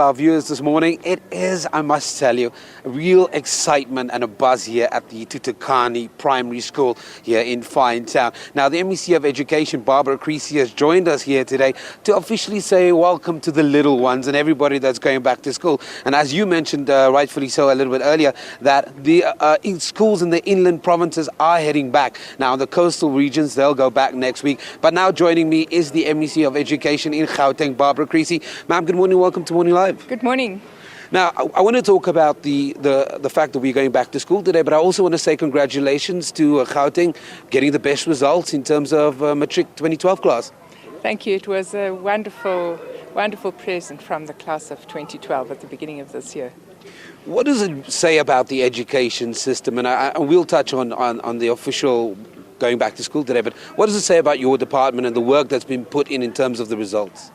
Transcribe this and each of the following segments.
Our viewers this morning, it is, I must tell you, a real excitement and a buzz here at the Tutukani Primary School here in Fine Town. Now, the MEC of Education, Barbara Creecy, has joined us here today to officially say welcome to the little ones and everybody that's going back to school. And as you mentioned, rightfully so, a little bit earlier, that the schools in the inland provinces are heading back. Now, the coastal regions, they'll go back next week. But now joining me is the MEC of Education in Gauteng, Barbara Creecy. Ma'am, good morning, welcome to Morning Live. Good morning. Now, I want to talk about the fact that we're going back to school today, but I also want to say congratulations to Gauteng getting the best results in terms of Matric 2012 class. Thank you. It was a wonderful present from the class of 2012 at the beginning of this year. What does it say about the education system? And we'll touch on the official going back to school today, but what does it say about your department and the work that's been put in terms of the results?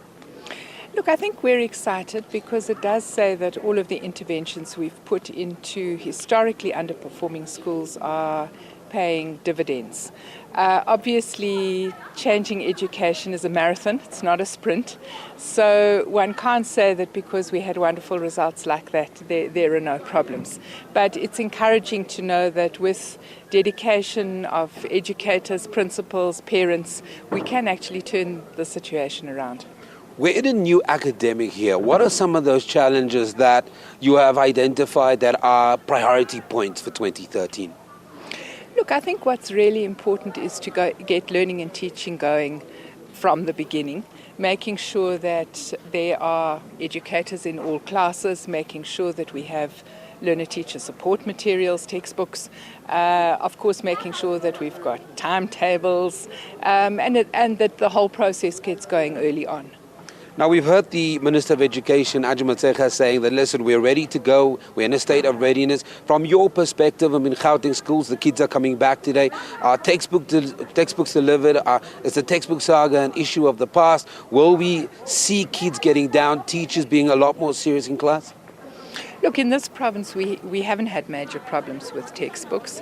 Look, I think we're excited because it does say that all of the interventions we've put into historically underperforming schools are paying dividends. Obviously, changing education is a marathon, it's not a sprint. So one can't say that because we had wonderful results like that, there are no problems. But it's encouraging to know that with dedication of educators, principals, parents, we can actually turn the situation around. We're in a new academic year. What are some of those challenges that you have identified that are priority points for 2013? Look, I think what's really important is to get learning and teaching going from the beginning, making sure that there are educators in all classes, making sure that we have learner-teacher support materials, textbooks, of course making sure that we've got timetables and that the whole process gets going early on. Now, we've heard the Minister of Education, Matric, saying that, listen, we're ready to go. We're in a state of readiness. From your perspective, I mean, Gauteng schools, the kids are coming back today. Are textbooks delivered? Is the textbook saga an issue of the past? Will we see kids getting down, teachers being a lot more serious in class? Look, in this province, we haven't had major problems with textbooks.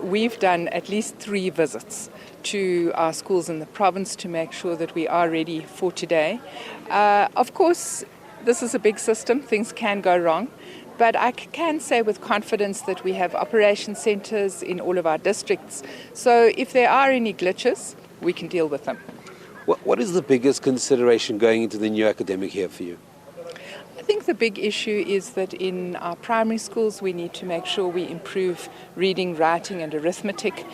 We've done at least 3 visits to our schools in the province to make sure that we are ready for today. Of course, this is a big system. Things can go wrong. But I can say with confidence that we have operation centres in all of our districts. So if there are any glitches, we can deal with them. What is the biggest consideration going into the new academic year for you? I think the big issue is that in our primary schools we need to make sure we improve reading, writing and arithmetic.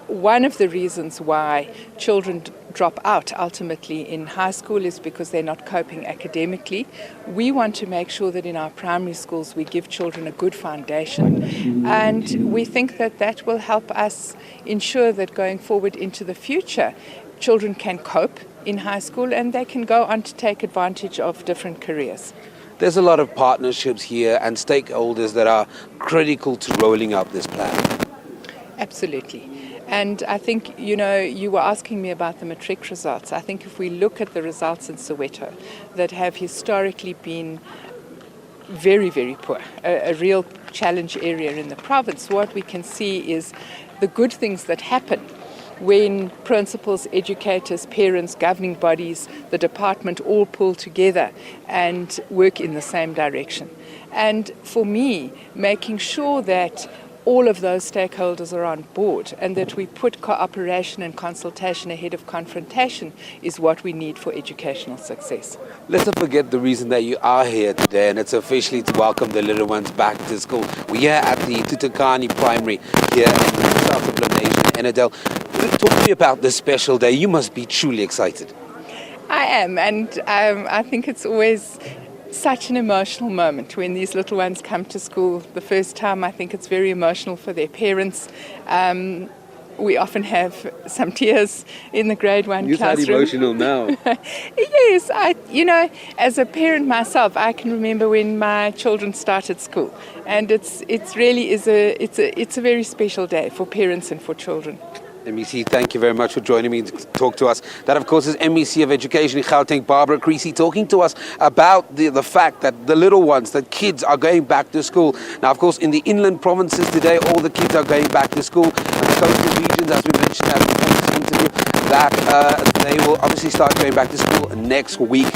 One of the reasons why children drop out ultimately in high school is because they're not coping academically. We want to make sure that in our primary schools we give children a good foundation, and we think that that will help us ensure that going forward into the future children can cope in high school and they can go on to take advantage of different careers. There's a lot of partnerships here and stakeholders that are critical to rolling out this plan. Absolutely. And I think, you were asking me about the Matric results. I think if we look at the results in Soweto that have historically been very, very poor, a real challenge area in the province, what we can see is the good things that happen when principals, educators, parents, governing bodies, the department all pull together and work in the same direction. And for me, making sure that all of those stakeholders are on board and that we put cooperation and consultation ahead of confrontation is what we need for educational success. Let's not forget the reason that you are here today, and it's officially to welcome the little ones back to school. We're here at the Tutukani Primary here in the south of Lenasia, Enadale. Talk to me about this special day. You must be truly excited. I am, and I think it's always such an emotional moment when these little ones come to school the first time. I think it's very emotional for their parents. We often have some tears in the grade 1 classroom. You sound emotional now. Yes, as a parent myself, I can remember when my children started school, and it's really a very special day for parents and for children. MEC, thank you very much for joining me to talk to us. That, of course, is MEC of Education in Gauteng, Barbara Creecy, talking to us about the fact that the little ones, the kids, are going back to school. Now, of course, in the inland provinces today, all the kids are going back to school. And the coastal regions, as we mentioned at the interview, that they will obviously start going back to school next week.